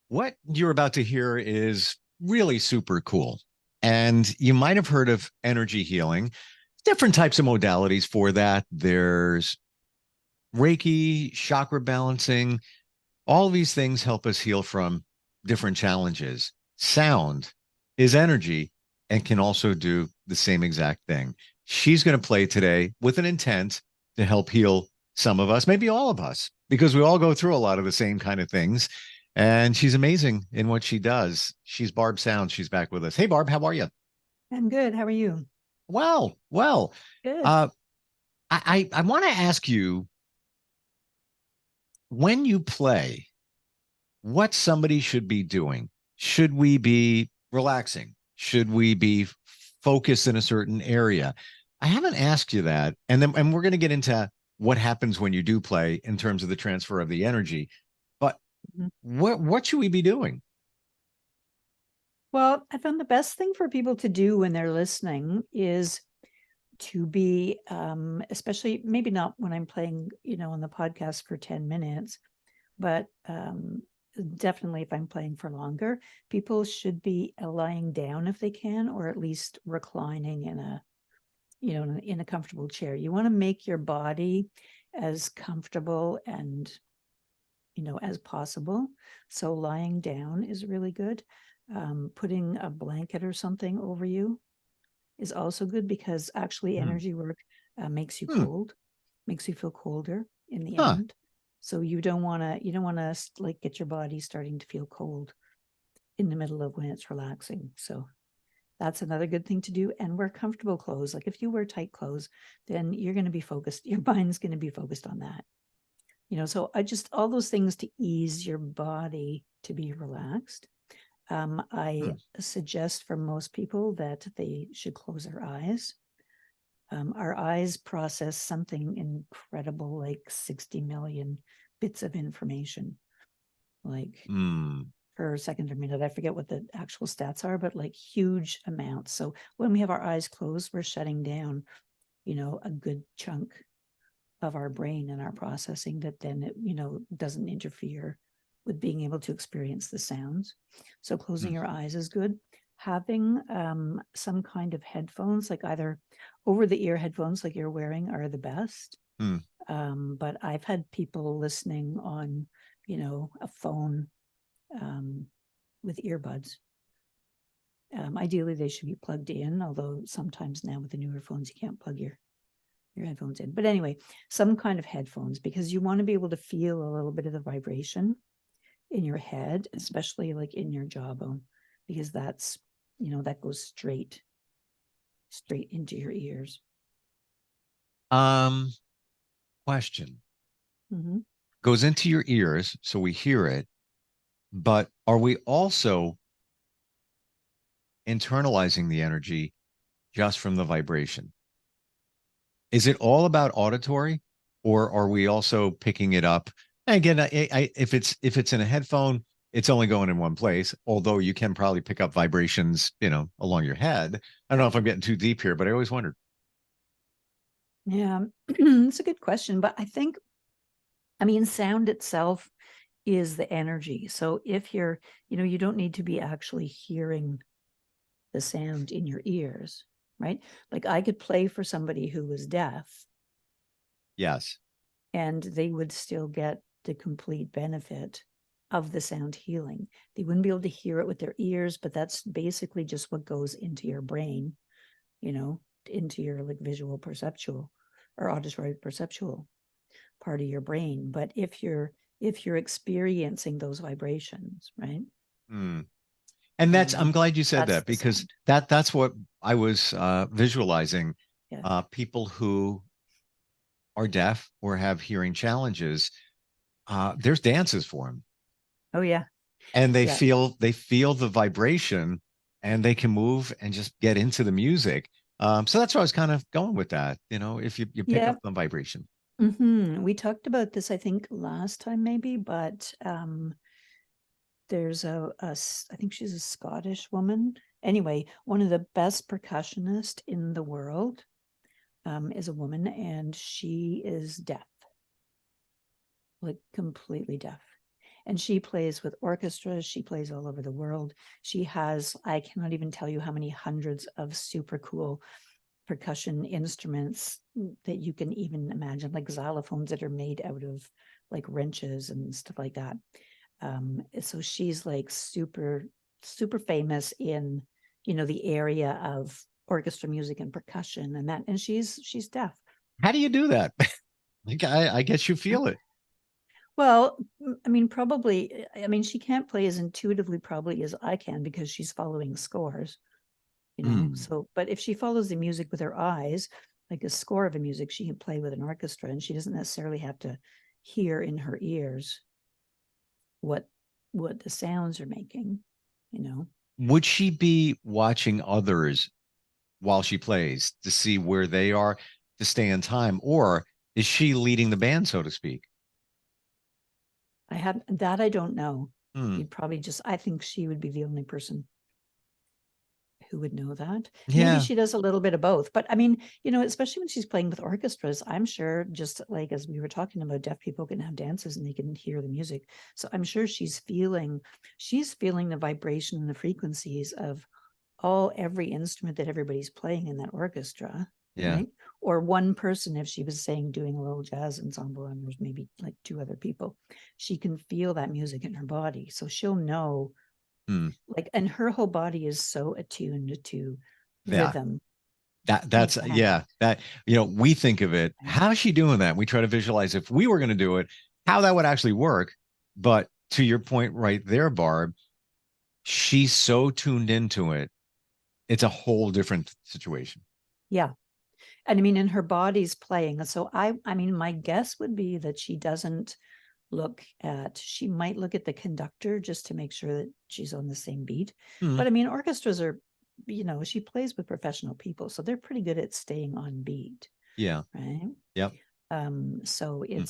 What you're about to hear is really super cool. And you might have heard of energy healing, different types of modalities for that. There's Reiki, chakra balancing. All these things help us heal from different challenges. Sound is energy and can also do the same exact thing. She's going to play today with an intent to help heal some of us, maybe all of us, because we all go through a lot of the same kind of things. And she's amazing in what she does. She's Barb Sounds. She's back with us. Hey, Barb, how are you? I'm good. How are you? Well. Good. Uh, I want to ask you, when you play, what somebody should be doing. Should we be relaxing? Should we be focused in a certain area? I haven't asked you that. And we're going to get into what happens when you do play in terms of the transfer of the energy. But Mhm. what should we be doing? Well, I found the best thing for people to do when they're listening is to be, especially maybe not when I'm playing, on the podcast for 10 minutes, but definitely if I'm playing for longer, people should be lying down if they can, or at least reclining in a comfortable chair. You want to make your body as comfortable and as possible. So lying down is really good. Putting a blanket or something over you is also good because actually Hmm. energy work makes you Hmm. cold, makes you feel colder in the Huh. end. So you don't want to like get your body starting to feel cold in the middle of when it's relaxing. So that's another good thing to do. And wear comfortable clothes. Like if you wear tight clothes, then you're going to be focused. Your mind's going to be focused on that. So I just all those things to ease your body to be relaxed. I Hmm. suggest for most people that they should close their eyes. Our eyes process something incredible like 60 million bits of information, like Hmm. per second or minute. I forget what the actual stats are, but like huge amounts. So when we have our eyes closed, we're shutting down, a good chunk of our brain and our processing that then it doesn't interfere with being able to experience the sounds. So Hmm. closing your eyes is good. Having some kind of headphones, like either over the ear headphones like you're wearing, are the best. Hmm. But I've had people listening on a phone, um, with earbuds. Ideally they should be plugged in, although sometimes now with the newer phones you can't plug your headphones in. But anyway, some kind of headphones, because you want to be able to feel a little bit of the vibration in your head, especially like in your jawbone, because that goes straight into your ears. Um, Question. Mm-hmm. Goes into your ears, so we hear it, but are we also internalizing the energy just from the vibration? Is it all about auditory, or are we also picking it up? And again, if it's in a headphone, it's only going in one place. Although you can probably pick up vibrations, along your head. I don't know if I'm getting too deep here, but I always wondered. Yeah, it's a good question, but I mean, sound itself is the energy. So if you don't need to be actually hearing the sound in your ears, right? Like I could play for somebody who was deaf Yes. and they would still get the complete benefit of the sound healing. They wouldn't be able to hear it with their ears, but that's basically just what goes into your brain, into your like visual perceptual or auditory perceptual part of your brain. But if you're experiencing those vibrations, right? Hmm. And I'm glad you said That's that, the because sound. that's what I was visualizing. Yeah. People who are deaf or have hearing challenges, there's dances for them, Oh yeah. and Yeah. they feel the vibration, and they can move and just get into the music. So that's why I was kind of going with that. If you pick Yeah. up the vibration. We talked about this, I think, last time, maybe, but there's I think she's a Scottish woman. Anyway, one of the best percussionists in the world is a woman, and she is deaf, like completely deaf. And she plays with orchestras. She plays all over the world. She has, I cannot even tell you how many hundreds of super cool percussion instruments that you can even imagine, like xylophones that are made out of like wrenches and stuff like that. So she's like super, super famous in, the area of orchestra music and percussion and that, and she's deaf. How do you do that? Like, I guess you feel it. Well, I mean, probably, I mean, she can't play as intuitively probably as I can because she's following scores, Mm. So, but if she follows the music with her eyes, like a score of a music, she can play with an orchestra and she doesn't necessarily have to hear in her ears what the sounds are making, you know. Would she be watching others while she plays to see where they are to stay in time, or is she leading the band, so to speak? I don't know. Hmm. You'd probably just, I think she would be the only person who would know that. Maybe Yeah. she does a little bit of both, but I mean, especially when she's playing with orchestras, I'm sure, just like as we were talking about, deaf people can have dances and they can hear the music. So I'm sure she's feeling the vibration and the frequencies of every instrument that everybody's playing in that orchestra, Yeah. right? Or one person, if she was saying doing a little jazz ensemble and there's maybe like two other people, she can feel that music in her body. So she'll know, Hmm. like, and her whole body is so attuned to Yeah. rhythm and That's sound. yeah. That we think of it. Right? How's she doing that? We try to visualize if we were going to do it, how that would actually work. But to your point right there, Barb, she's so tuned into it. It's a whole different situation. Yeah. And I mean, and her body's playing. So I mean, my guess would be that she might look at the conductor just to make sure that she's on the same beat. Hmm. But I mean, orchestras are, she plays with professional people, so they're pretty good at staying on beat, Yeah. right? Yep. So Hmm.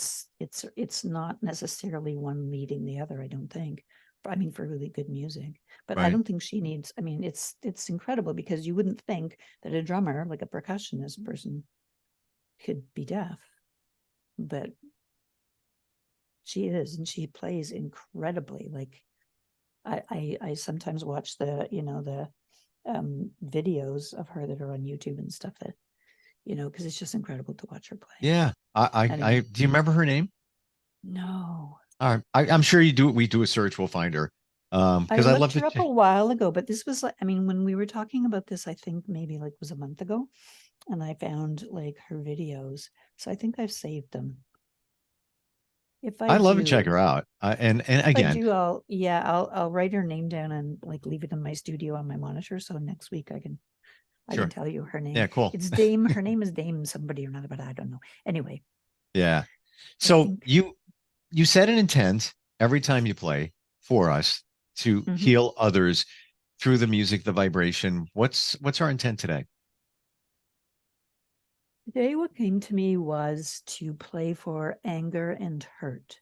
it's not necessarily one leading the other, I don't think. I mean, for really good music. But I Right. don't think she needs, I mean, it's incredible because you wouldn't think that a drummer, like a percussionist person, could be deaf. But she is, and she plays incredibly. Like I sometimes watch the videos of her that are on YouTube and stuff that, because it's just incredible to watch her play. Yeah. And I mean, Do you remember her name? no, I'm sure you do. We do a search, we'll find her. I Because I love looked to her up a check. while ago, but this was like, I mean, when we were talking about this, I think maybe like was a month ago, and I found like her videos. So I think I've saved them. If I I love to check do, her out. And if I again, do, I'll write her name down and like leave it in my studio on my monitor. So next week I can sure. tell you her name. Yeah, cool. It's Dame. Her name is Dame somebody or another, but I don't know. Anyway, Yeah. I So think. you set an intent every time you play for us to Mhm. heal others through the music, the vibration. What's our intent today? Today, what came to me was to play for anger and hurt.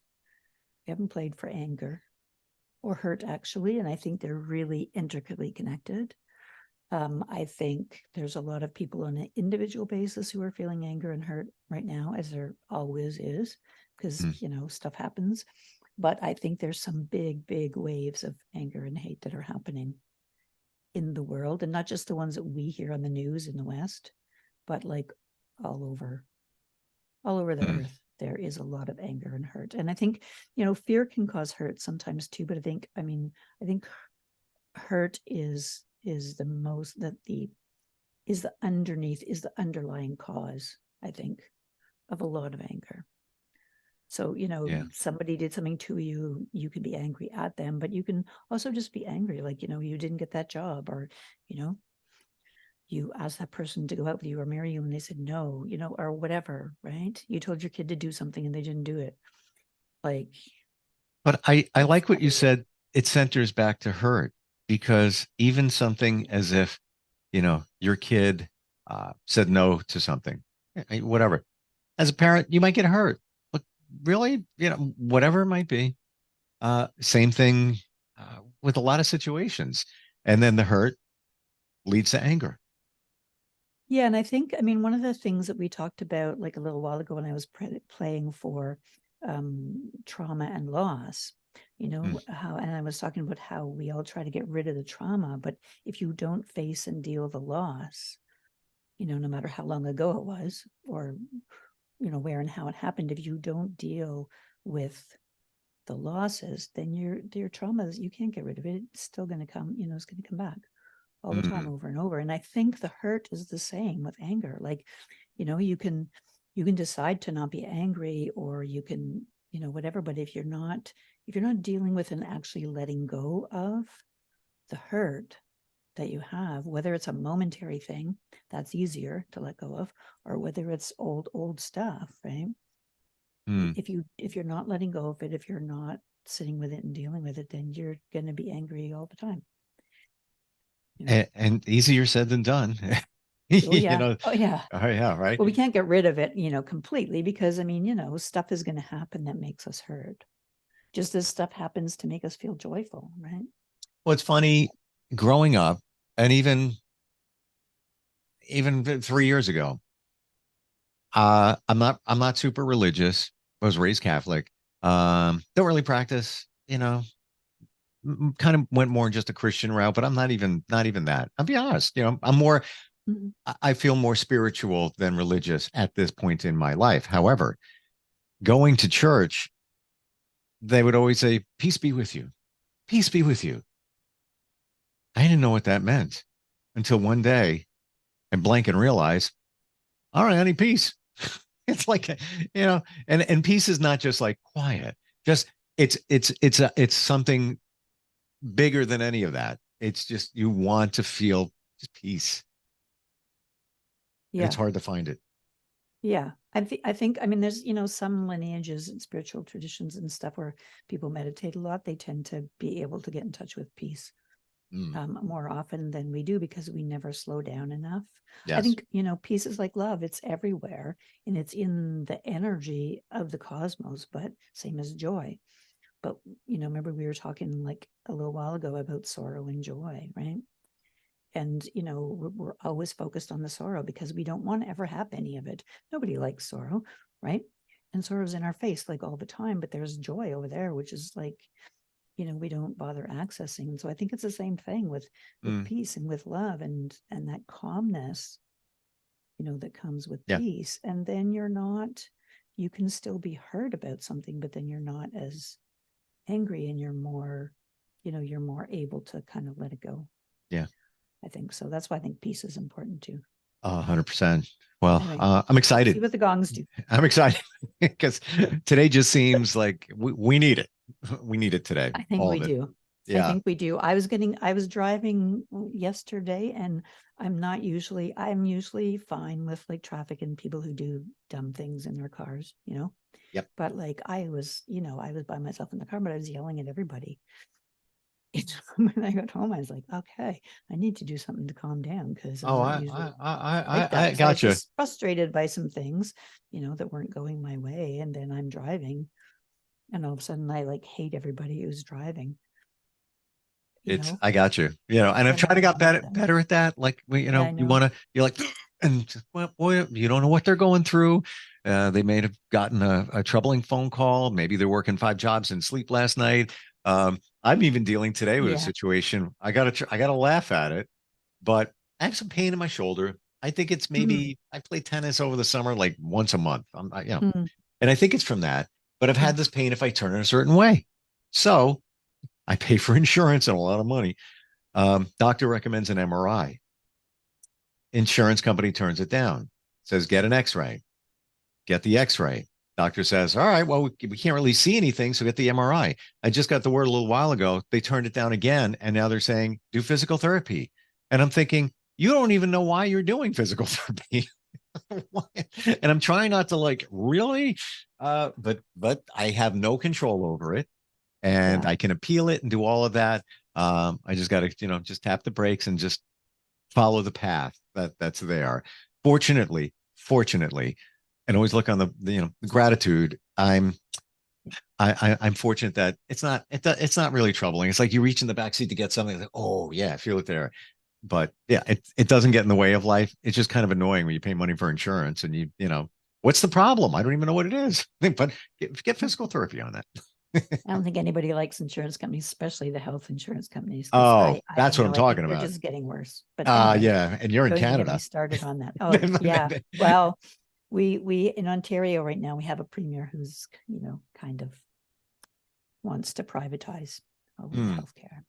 We haven't played for anger or hurt actually, and I think they're really intricately connected. I think there's a lot of people on an individual basis who are feeling anger and hurt right now, as there always is, because Hmm. stuff happens. But I think there's some big, big waves of anger and hate that are happening in the world, and not just the ones that we hear on the news in the West, but like all over, all over the Hmm. earth. There is a lot of anger and hurt. And I think, fear can cause hurt sometimes too. But I think hurt is the most that the is the underneath is the underlying cause, I think, of a lot of anger. So, Yeah. somebody did something to you, you can be angry at them, but you can also just be angry, like, you didn't get that job, or, you know, you asked that person to go out with you or marry you and they said no, or whatever, right? You told your kid to do something and they didn't do it. Like, But I it's like what you heavy. said. It centers back to hurt because even something as if, your kid said no to something, whatever. As a parent, you might get hurt. But really, whatever it might be. Same thing with a lot of situations. And then the hurt leads to anger. Yeah, and I think, I mean, one of the things that we talked about like a little while ago when I was playing for trauma and loss Mm. how, and I was talking about how we all try to get rid of the trauma, but if you don't face and deal the loss, no matter how long ago it was, or, where and how it happened, if you don't deal with the losses, then your traumas, you can't get rid of it. It's still going to come, it's going to come back all the time, Mm. over and over. And I think the hurt is the same with anger. Like, you can decide to not be angry, or you can, whatever, but if you're not dealing with and actually letting go of the hurt that you have, whether it's a momentary thing that's easier to let go of, or whether it's old stuff, right? Mm. If you're not letting go of it, if you're not sitting with it and dealing with it, then you're going to be angry all the time. And easier said than done. Oh yeah. Oh yeah. Oh yeah, right. Well, we can't get rid of it, completely, because stuff is going to happen that makes us hurt. Just as stuff happens to make us feel joyful, right? Well, it's funny growing up, and even 3 years ago. I'm not super religious. I was raised Catholic. Don't really practice, kind of went more just a Christian route, but I'm not even that. I'll be honest, I'm more Mhm. I feel more spiritual than religious at this point in my life. However, going to church, they would always say, "Peace be with you. Peace be with you." I didn't know what that meant until one day I blank and realize, all right, I need peace. It's like, and peace is not just like quiet. Just it's something bigger than any of that. It's just you want to feel just peace, and it's Yeah. hard to find it. Yeah. I think, I mean, there's, some lineages and spiritual traditions and stuff where people meditate a lot. They tend to be able to get in touch with peace Mm, more often than we do, because we never slow down enough. I yes. think, peace is like love. It's everywhere, and it's in the energy of the cosmos, but same as joy. But, remember we were talking like a little while ago about sorrow and joy, right? And, we're always focused on the sorrow because we don't want to ever have any of it. Nobody likes sorrow, right? And sorrow's in our face like all the time, but there's joy over there, which is like, we don't bother accessing. And so I think it's the same thing with Mm, peace and with love, and that calmness, that comes with yeah. peace. And then you can still be hurt about something, but then you're not as angry, and you're more able to kind of let it go. Yeah. I think so. That's why I think peace is important too. 100%. Well, Anyway, I'm let's see excited. what the gongs do. I'm excited because today just seems like we need it. We need it today. I think All we of it. do. I Yeah. think we do. I was driving yesterday, and I'm usually fine with like traffic and people who do dumb things in their cars. Yep. But like I was by myself in the car, but I was yelling at everybody. When I got home, I was like, okay, I need to do something to calm down, because I'm Oh, not I usually I I like I, that. I Because I was gotcha. just frustrated by some things, that weren't going my way. And then I'm driving, and all of a sudden I like hate everybody who's driving, you It's know, I got you. And I've and tried I to get don't want better that. better at that. Like Yeah, I you know. want to you're like and well, boy, you don't know what they're going through. They may have gotten a troubling phone call. Maybe they're working 5 jobs and sleep last night. I'm even dealing today with a Yeah. situation. I gotta laugh at it, but I have some pain in my shoulder. I think it's Mm, maybe I play tennis over the summer like once a month. mm, And I think it's from that. But I've mm. had this pain if I turn it a certain way. So I pay for insurance and a lot of money. Doctor recommends an MRI. Insurance company turns it down, says get an X-ray. Get the X-ray. Doctor says, all right, well, we can't really see anything, so get the MRI. I just got the word a little while ago. They turned it down again, and now they're saying do physical therapy. And I'm thinking, you don't even know why you're doing physical therapy. And I'm trying not to like really, but I have no control over it, and Yeah. I can appeal it and do all of that. I just got to, just tap the brakes and just follow the path that's there. Fortunately, and always look on the gratitude. I'm fortunate that it's not really troubling. It's like you reach in the back seat to get something. Like, oh yeah, I feel it there. But yeah, it doesn't get in the way of life. It's just kind of annoying when you pay money for insurance and what's the problem? I don't even know what it is. But get physical therapy on that. I don't think anybody likes insurance companies, especially the health insurance companies, because Oh, I that's don't what I'm know. I think talking they're about. just getting worse. But anyway, Yeah, and you're in don't even get me Canada. started on that. Oh, yeah. Well, we in Ontario right now, we have a premier who's, kind of wants to privatize all of the Hmm. healthcare.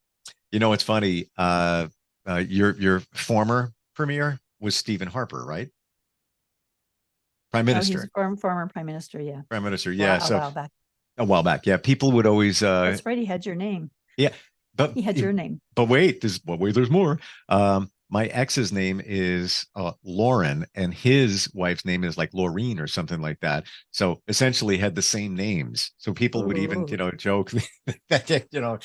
You know, it's funny. Your former premier was Stephen Harper, right? Prime Oh, he's a Minister. former prime minister. Yeah. Prime Minister. Well, Yeah. a So while back. a while back. Yeah. People would always That's right. He had your name. yeah, but He had your name. there's more. My ex's name is Lauren, and his wife's name is like Laureen or something like that. So essentially, had the same names. So people would even, Ooh. joke that,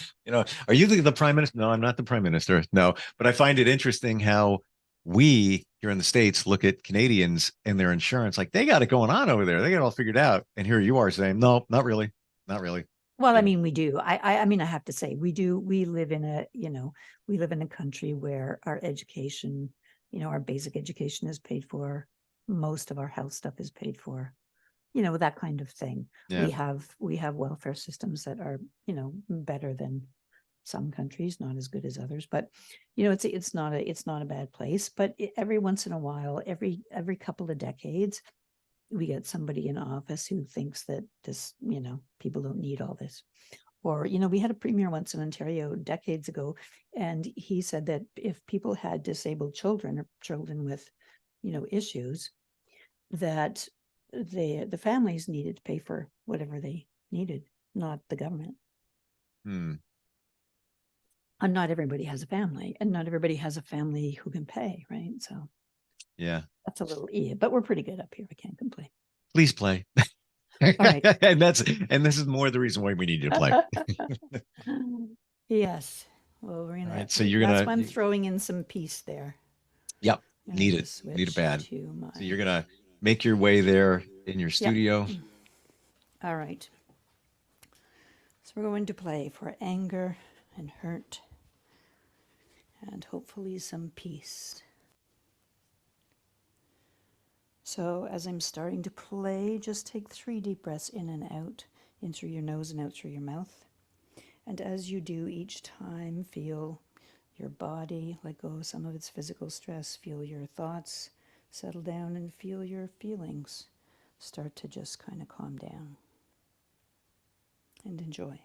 are you the prime minister? No, I'm not the prime minister. No, but I find it interesting how we here in the States look at Canadians and their insurance like they got it going on over there. They got it all figured out, and here you are saying, no, not really, not really. Well, I You know. mean, we do. I mean, I have to say, we do. We live in a country where our education, our basic education is paid for. Most of our health stuff is paid for. That kind of thing. Yeah. We have welfare systems that are, better than some countries, not as good as others, but it's not a bad place. But every once in a while, every couple of decades, we get somebody in office who thinks that this, people don't need all this. Or, we had a premier once in Ontario decades ago, and he said that if people had disabled children or children with, issues, that the families needed to pay for whatever they needed, not the government. Hmm. And not everybody has a family, and not everybody has a family who can pay, right? So Yeah. that's a little but we're pretty good up here. I can't complain. Please play. All right. And this is more the reason why we need you to play. Yes. Well, we're All gonna. right. So you're That's gonna why I'm throwing in some peace there. yep, I'm gonna need it. just Need it switch bad. to So you're my. gonna make your way there in your Yep. studio. All right. So we're going to play for anger and hurt, and hopefully some peace. So as I'm starting to play, just take 3 deep breaths in and out, in through your nose and out through your mouth. And as you do each time, feel your body let go of some of its physical stress. Feel your thoughts settle down, and feel your feelings start to just kind of calm down. And enjoy.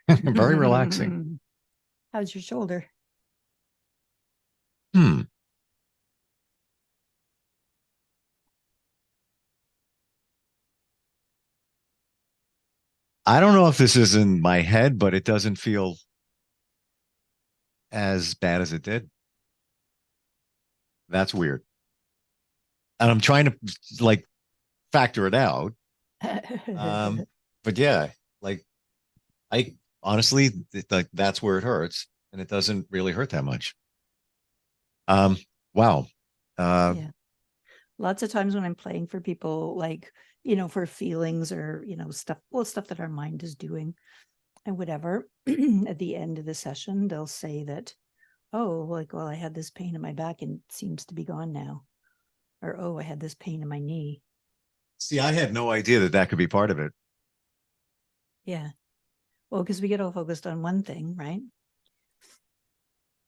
Very relaxing. How's your shoulder? Hmm. I don't know if this is in my head, but it doesn't feel as bad as it did. That's weird. And I'm trying to like factor it out. Um, but yeah, like I honestly like that's where it hurts, and it doesn't really hurt that much. Um, wow. Uh, Yeah. Lots of times when I'm playing for people, like, for feelings or, stuff that our mind is doing and whatever, at the end of the session, they'll say that, oh, like, well, I had this pain in my back and it seems to be gone now. Or, oh, I had this pain in my knee. See, I had no idea that that could be part of it. Yeah. Well, because we get all focused on one thing, right?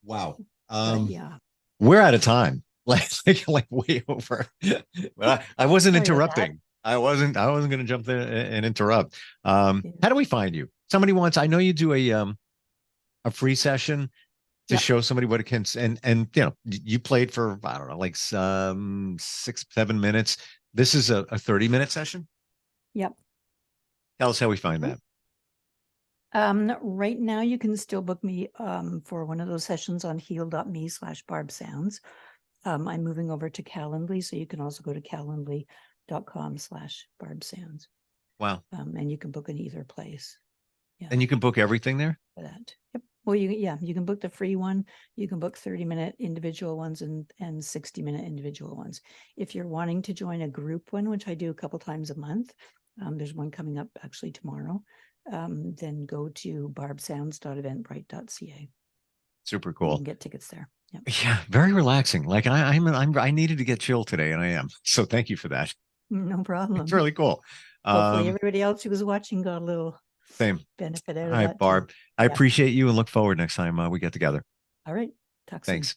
Wow. But yeah, We're out of time. Like way over. But I wasn't sorry about that. interrupting. I wasn't going to jump in and interrupt. Yeah. How do we find you? Somebody wants, I know you do a free session to Yep. show somebody what it can, and you played for, I don't know, like some 6, 7 minutes. This is a 30-minute session. Yep. Tell us how we find that. Right now you can still book me for one of those sessions on heal.me/Barb Sounds. I'm moving over to Calendly, so you can also go to calendly.com/Barb Sounds. Wow. And you can book in either place. Yeah. And you can book everything there. For that. Yep. Well, you can book the free one. You can book 30-minute individual ones and 60-minute individual ones. If you're wanting to join a group one, which I do a couple times a month, there's one coming up actually tomorrow. Then go to barbsounds.eventbrite.ca. Super You cool. can get tickets there. Yep. Yeah, very relaxing. Like I needed to get chill today, and I am. So thank you for that. No problem. It's really cool. Hopefully everybody else who was watching got a little Same. benefit out All of right, that too. Barb. I Yeah. appreciate you and look forward next time we get together. All right. Talk soon. Thanks.